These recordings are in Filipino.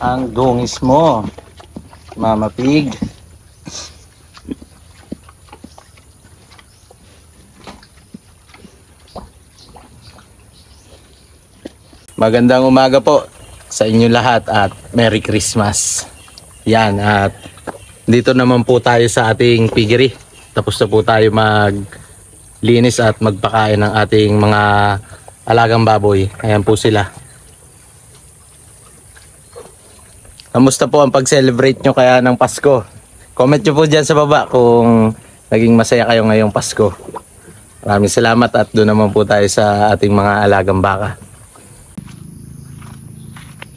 Ang dungis mo, Mama Pig. Magandang umaga po sa inyo lahat at Merry Christmas. Yan, at dito naman po tayo sa ating piggery. Tapos na po tayo maglinis at magpakain ng ating mga alagang baboy. Ayan po sila. Kamusta po ang pag-celebrate nyo kaya ng Pasko? Comment nyo po dyan sa baba kung naging masaya kayo ngayong Pasko. Maraming salamat at doon naman po tayo sa ating mga alagang baka.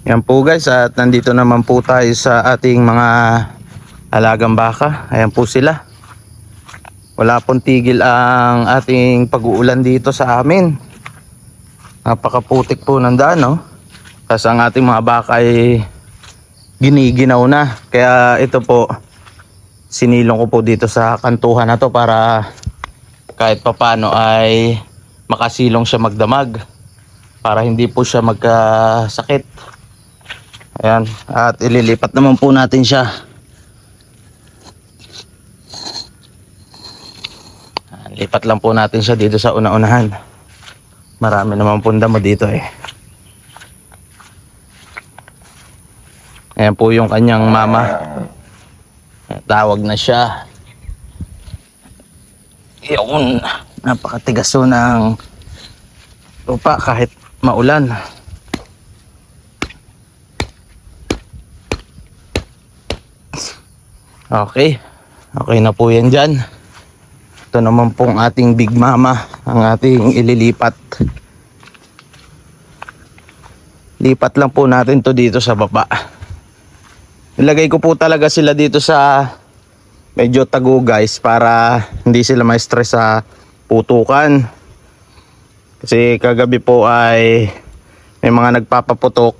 Yan po guys, at nandito naman po tayo sa ating mga alagang baka. Ayan po sila. Wala pong tigil ang ating pag-uulan dito sa amin. Napakaputik po ng daan, no? Kasi ang ating mga baka ay giniginaw na. Kaya ito po, sinilong ko po dito sa kantuhan na to para kahit papano ay makasilong siya magdamag. Para hindi po siya magkasakit. Ayan, at ililipat naman po natin siya. Lipat lang po natin siya dito sa una-unahan. Marami naman po damo dito eh. Ayan po yung kanyang mama. Tawag na siya. Yun, napakatigas po ng lupa kahit maulan. Okay, okay na po yan dyan. Ito naman pong ating big mama, ang ating ililipat. Lipat lang po natin to dito sa baba. Nilagay ko po talaga sila dito sa medyo tago guys, para hindi sila ma-stress sa putukan. Kasi kagabi po ay may mga nagpapaputok.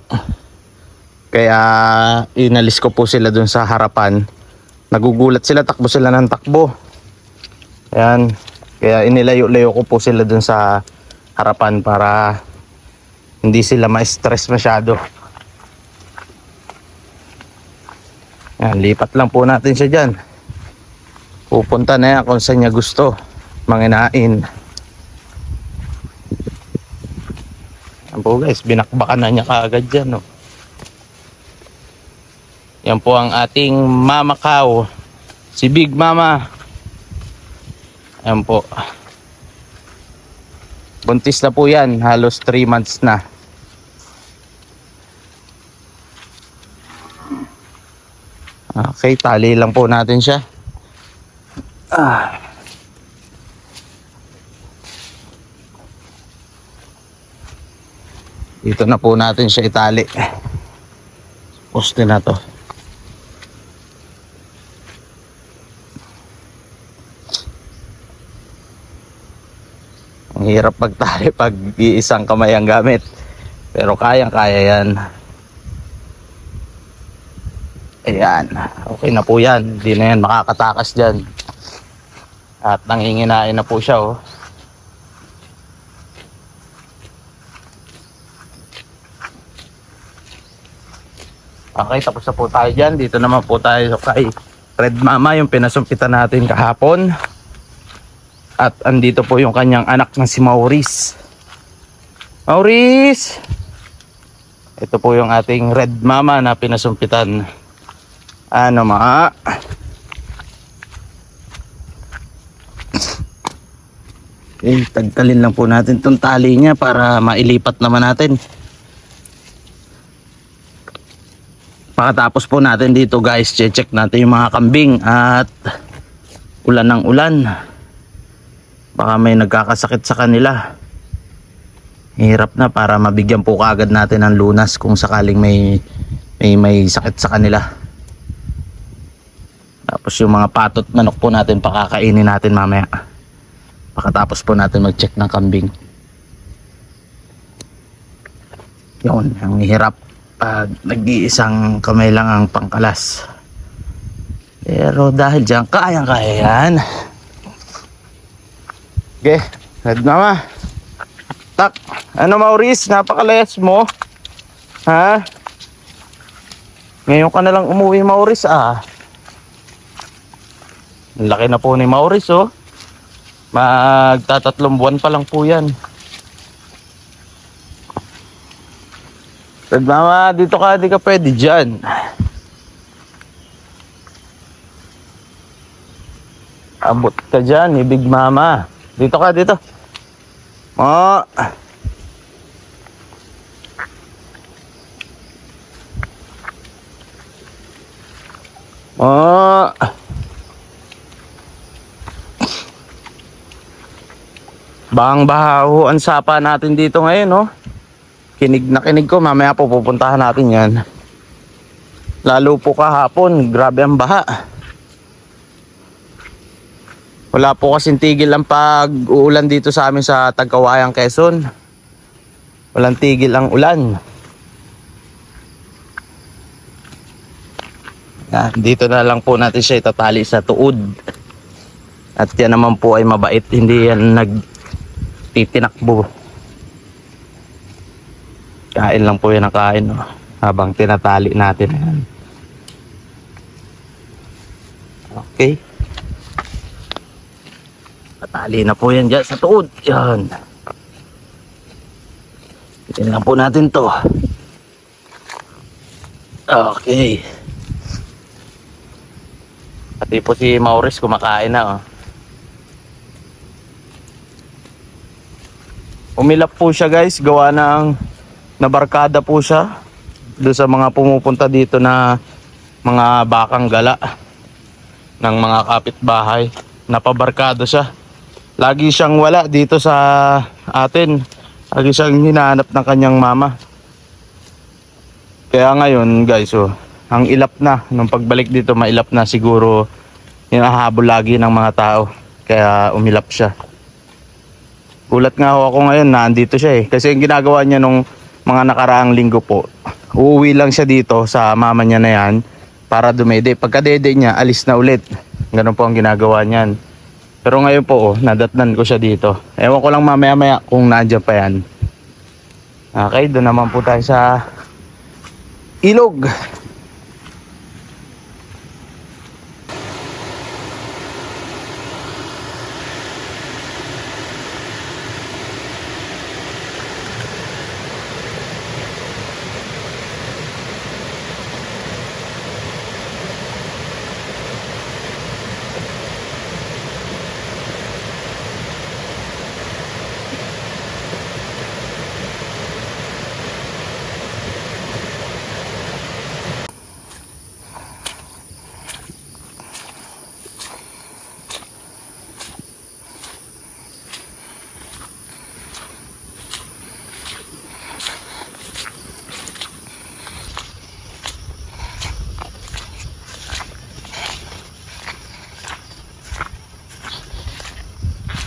Kaya inalis ko po sila dun sa harapan. Nagugulat sila, takbo sila ng takbo. Ayan, kaya inilayo-layo ko po sila dun sa harapan para hindi sila ma-stress masyado. Ayan, lipat lang po natin siya dyan. Pupunta na yan kung saan niya gusto manginain. Ayan po guys, binakbakan na niya kaagad dyan, no? Yan po ang ating mama cow, si Big Mama. Ayan po. Buntis na po yan, halos 3 months na. Okay, tali lang po natin siya. Dito na po natin siya itali. Poste na to. Ang hirap magtali pag iisang kamay ang gamit. Pero kayang-kaya yan. Ayan. Okay na po yan. Hindi na yan makakatakas dyan. At nanginginain na po siya, oh. Okay, tapos na po tayo dyan. Dito naman po tayo kay Red Mama, yung pinasumpitan natin kahapon. At andito po yung kanyang anak na si Maurice. Maurice! Ito po yung ating Red Mama na pinasumpitan. Ano ma? Okay, tagtalin lang po natin itong tali niya para mailipat naman natin. Pagkatapos po natin dito guys, check natin yung mga kambing at ulan ng ulan. Baka may nagkakasakit sa kanila. Hirap na, para mabigyan po kaagad natin ng lunas kung sakaling may sakit sa kanila. Tapos yung mga patot manok po natin, pakakainin natin mamaya. Pagkatapos po natin mag-check ng kambing. Yun, ang hirap. Nag-iisang kamay lang ang pangkalas. Pero dahil dyan, kayang-kaya yan. Okay, Red Mama. Tak, ano Maurice, napakalayas mo. Ha? Ngayon ka na lang umuwi, Maurice, ah. Ang laki na po ni Maurice, oh. Magtatatlong buwan pa lang po yan. Tad mama, dito ka, di ka pwede dyan. Abot ka dyan, ni Big Mama. Dito ka, dito. Oh. Oh. Bahang-baha ang sapa natin dito ngayon, oh. Kinig na kinig ko, mamaya po pupuntahan natin yan. Lalo po kahapon, grabe ang baha. Wala po kasing tigil ang pag-uulan dito sa amin sa Tagkawayang, Quezon. Walang tigil ang ulan. Dito na lang po natin siya itatali sa tuod. At yan naman po ay mabait, hindi yan nagtitinakbo. Kain lang po yan ang kain, no? Habang tinatali natin yan. Okay. Patali na po yan dyan sa tuod. Yan. Tingnan po natin to. Okay. Pati po si Maurice kumakain na, oh. Umilap po siya, guys. Gawa ng nabarkada po siya doon sa mga pumupunta dito na mga bakang gala ng mga kapitbahay. Napabarkada siya. Lagi siyang wala dito sa atin. Lagi siyang hinahanap ng kanyang mama. Kaya ngayon, guys, oh, ang ilap na. Nung pagbalik dito, mailap na siguro. Hinahabol lagi ng mga tao. Kaya umilap siya. Gulat nga ako ngayon na andito siya, eh. Kasi yung ginagawa niya nung mga nakaraang linggo po, uuwi lang siya dito sa mama niya na yan para dumede. Pagka-dede niya, alis na ulit. Ganun po ang ginagawa niyan. Pero ngayon po, oh, nadatnan ko siya dito. Ewan ko lang mamaya-maya kung nandiyan pa yan. Okay, doon naman po tayo sa ilog.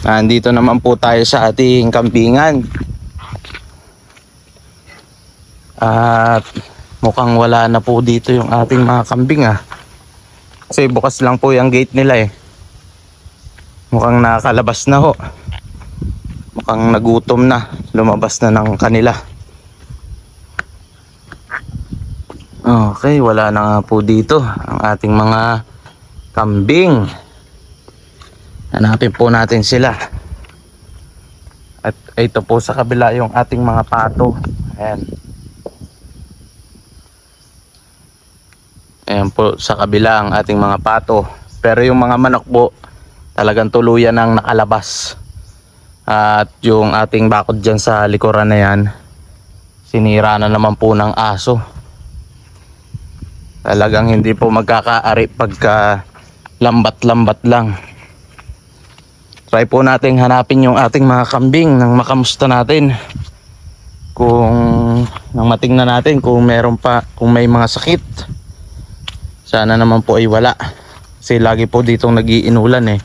Nandito naman po tayo sa ating kampingan. At mukhang wala na po dito yung ating mga kambing, ah. Kasi bukas lang po yung gate nila, eh. Mukhang nakakalabas na ho. Mukhang nagutom na. Lumabas na ng kanila. Okay, wala na nga po dito ang ating mga kambing. Hanapin po natin sila. At ito po sa kabila yung ating mga pato. Ayan. Ayan po sa kabila ang ating mga pato. Pero yung mga manok po, talagang tuluyan ang nakalabas. At yung ating bakod dyan sa likuran na yan, sinira na naman po ng aso. Talagang hindi po magkakaari pagka lambat-lambat lang. Try po natin hanapin yung ating mga kambing nang makamusta natin. Nang matingnan natin kung meron pa, kung may mga sakit. Sana naman po ay wala. Kasi lagi po ditong nag-iinulan, eh.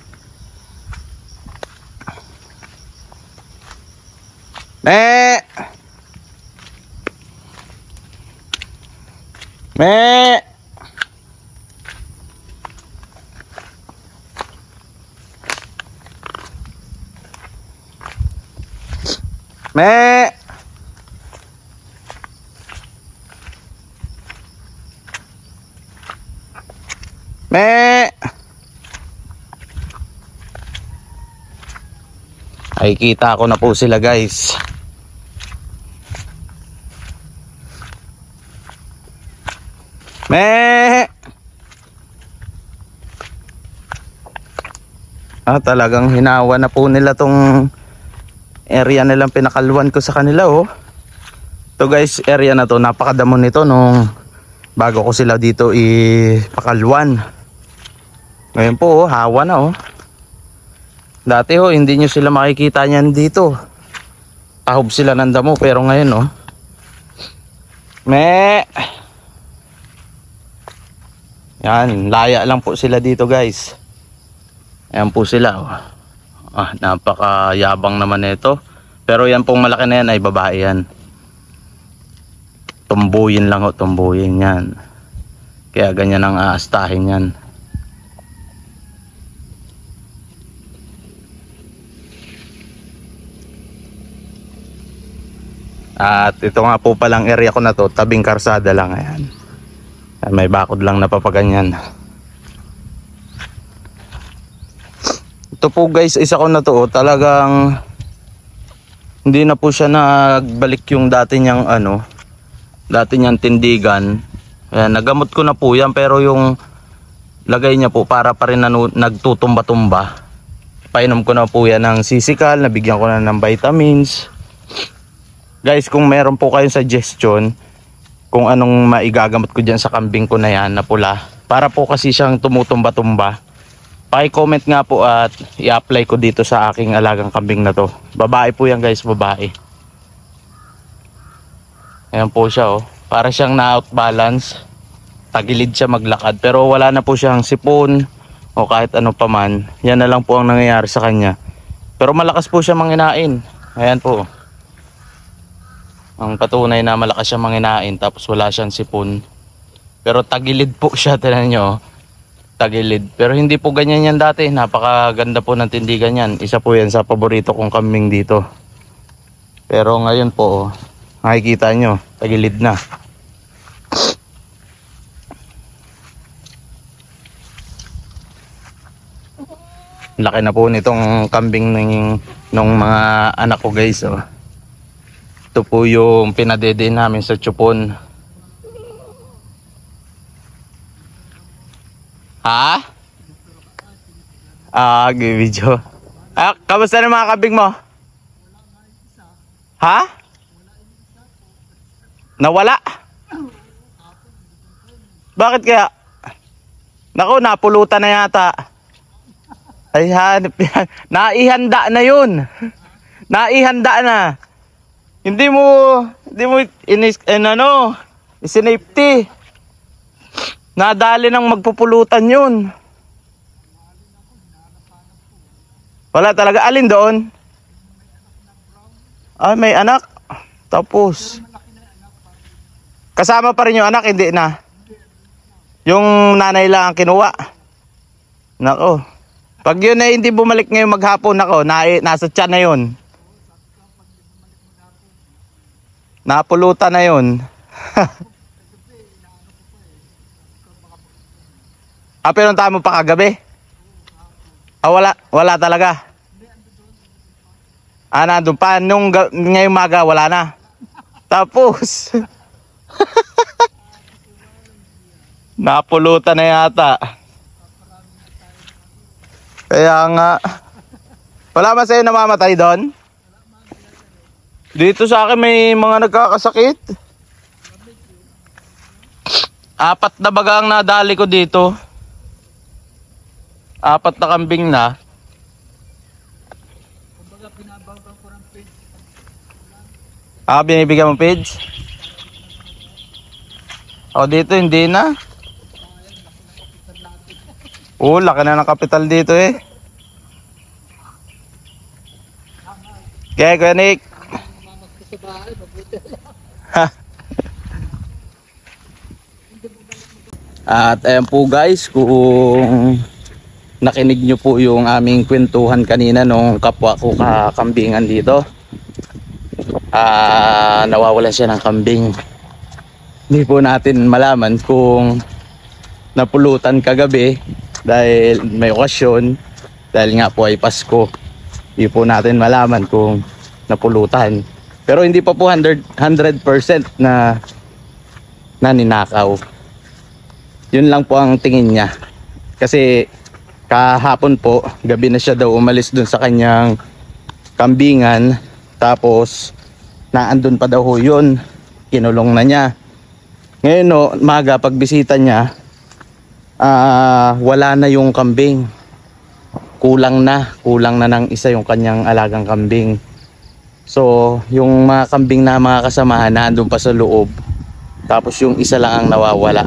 Me! Me! Ay, kita ko na po sila guys. Me! Talagang hinawa na po nila tong area nilang pinakalwan ko sa kanila oh. To guys, area na to, napakadamo nito nung bago ko sila dito ipakalwan. Ngayon po oh, hawa na oh. Dati ho, hindi nyo sila makikita niyan dito. Tahob sila ng damo, pero ngayon oh. Me! Yan, laya lang po sila dito guys. Ayan po sila oh. Napakayabang naman ito. Pero yan pong malaki na yan ay babae yan. Tumbuyin lang ho, tumbuyin yan. Kaya ganyan ang aastahin yan. At ito nga po palang area ko na to, tabing karsada lang. Ayan. May bakod lang na papaganyan. Ito po guys, isa ko na to, talagang hindi na po siya nagbalik yung dati niyang dati niyang tindigan. Ayan, nagamot ko na po yan, pero yung lagay niya po para pa rin nagtutumba-tumba. Painom ko na po yan ng sisikal, nabigyan ko na ng vitamins. Guys, kung meron po kayong suggestion kung anong maigagamot ko dyan sa kambing ko na yan na pula, para po kasi siyang tumutumba-tumba, paki-comment nga po at i-apply ko dito sa aking alagang kambing na to. Babae po yan guys, babae. Ayan po siya oh. Para siyang na-outbalance. Tagilid siya maglakad, pero wala na po siyang sipon o kahit ano pa man. Yan na lang po ang nangyayari sa kanya. Pero malakas po siya manginain. Ayan po. Ang patunay na malakas siya manginain, tapos wala siyang sipon. Pero tagilid po siya, tingnan nyo. Tagilid. Pero hindi po ganyan yan dati. Napakaganda po ng tindigan yan. Isa po yan sa paborito kong kambing dito. Pero ngayon po, makikita nyo, tagilid na. Laki na po nitong kambing ng mga anak ko guys. Oh. Ito po yung pinadede namin sa Chupon. Ha? Video. Kamusta na mga kambing mo? Ha? Nawala? Bakit kaya? Naku, napulutan na yata. Ay, hanip yan. Naihanda na yun. Naihanda na. Hindi mo isinafety. Nadali ng magpupulutan yun. Wala talaga. Alin doon? May anak. Tapos kasama pa rin yung anak, hindi na. Yung nanay lang ang kinuha. Nako. Pag yun ay hindi bumalik ngayon maghapon, nako, nasa tiyan na yun. Napulutan na yun. Pinuntahan mo pa kagabi? Wala talaga. Nandun pa. Ngayong maga, wala na. Tapos, napulutan na yata. Kaya nga, wala ba sa'yo namamatay doon? Dito sa akin may mga nagkakasakit. 4 na baga ang nadali ko dito. 4 na kambing na. Binibigyan mo page? Dito hindi na. Laki na ng kapital dito eh. Kaya Kuya Nick. At ayan po guys, kung nakinig nyo po yung aming kwentuhan kanina nung kapwa ko kakambingan dito, nawawalan siya ng kambing. Hindi po natin malaman kung napulutan kagabi dahil may okasyon, dahil nga po ay Pasko. Hindi po natin malaman kung napulutan. Pero hindi pa po 100% na ninakaw. Yun lang po ang tingin niya. Kasi kahapon po, gabi na siya daw umalis dun sa kanyang kambingan. Tapos naandun pa daw ho yun, kinulong na niya. Ngayon no, maga pagbisita niya, wala na yung kambing. Kulang na ng isa yung kanyang alagang kambing. So yung mga kambing na mga kasamahan naandun pa sa loob, tapos yung isa lang ang nawawala.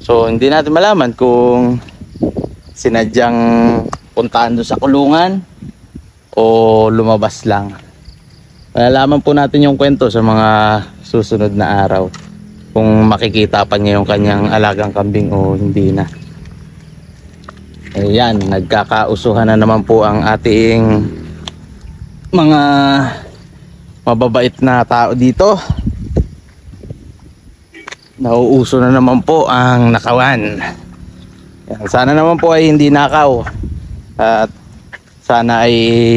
So hindi natin malaman kung sinadyang puntaan doon sa kulungan o lumabas lang. Malalaman po natin yung kwento sa mga susunod na araw, kung makikita pa niya yung kanyang alagang kambing o hindi na. Ayan, nagkakausuhan na naman po ang ating mga mababait na tao dito. Nauuso na naman po ang nakawan. Yan, sana naman po ay hindi nakaw, at sana ay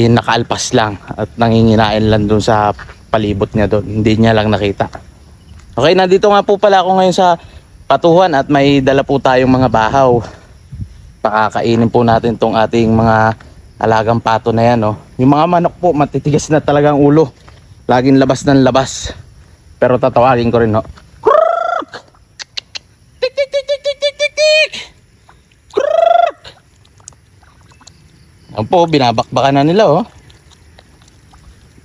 nakaalpas lang at nanginginain lang dun sa palibot niya doon. Hindi niya lang nakita. Okay, nandito nga po pala ako ngayon sa patuhan at may dala po tayong mga bahaw. Pakakainin po natin tong ating mga alagang pato na yan, oh. Yung mga manok po matitigas na talagang ulo, laging labas ng labas. Pero tatawagin ko rin, no. Yan po, binabakbakan na nila, oh.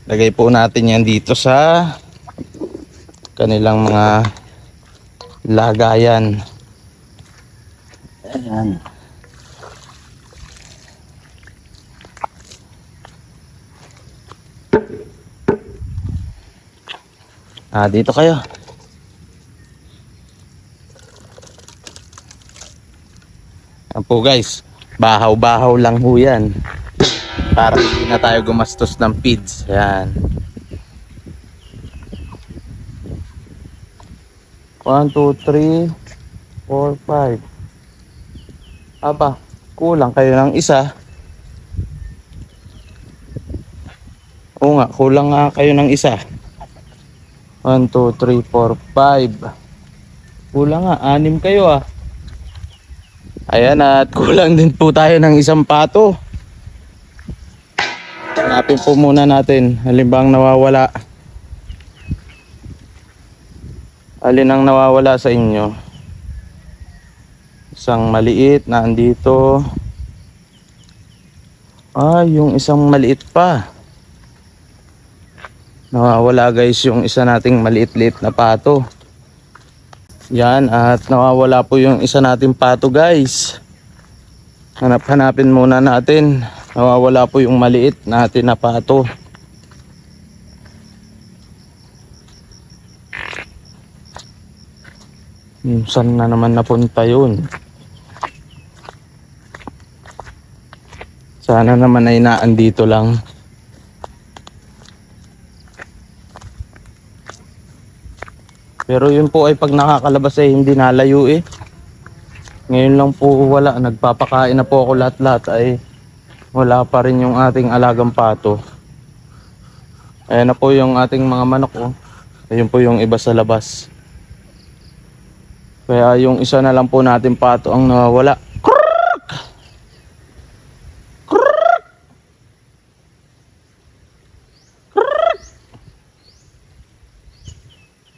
Lagay po natin yan dito sa kanilang mga lagayan. Ayan. Dito kayo. Yan po guys, bahaw-bahaw lang ho yan, para hindi na tayo gumastos ng feeds. Yan. 1, 2, 3, 4, 5. Aba, kulang kayo ng isa. Oo nga, kulang nga kayo ng isa. 1, 2, 3, 4, 5. Kulang nga, 6 kayo ah. Ayan, at kulang din po tayo ng isang pato. Hanapin po muna natin, halimbang nawawala. Alin ang nawawala sa inyo? Isang maliit na andito. Yung isang maliit pa. Nawawala guys yung isa nating maliit-liit na pato. Yan, at nawawala po yung isa nating pato guys. Hanapin muna natin. Nawawala po yung maliit natin na pato. Saan na naman napunta yun? Sana naman ay naandito lang. Pero yun po ay pag nakakalabas ay hindi nalayo eh. Ngayon lang po wala. Nagpapakain na po ako lahat-lahat ay wala pa rin yung ating alagang pato. Ayan na po yung ating mga manok, oh. Ayun po yung iba sa labas. Kaya yung isa na lang po natin pato ang nawawala.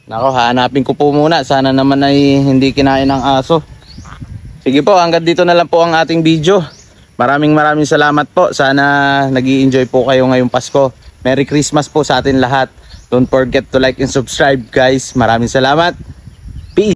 Nako, hanapin ko po muna. Sana naman ay hindi kinain ng aso. Sige po, hanggang dito na lang po ang ating video. Maraming salamat po. Sana nag-i-enjoy po kayo ngayong Pasko. Merry Christmas po sa atin lahat. Don't forget to like and subscribe guys. Maraming salamat.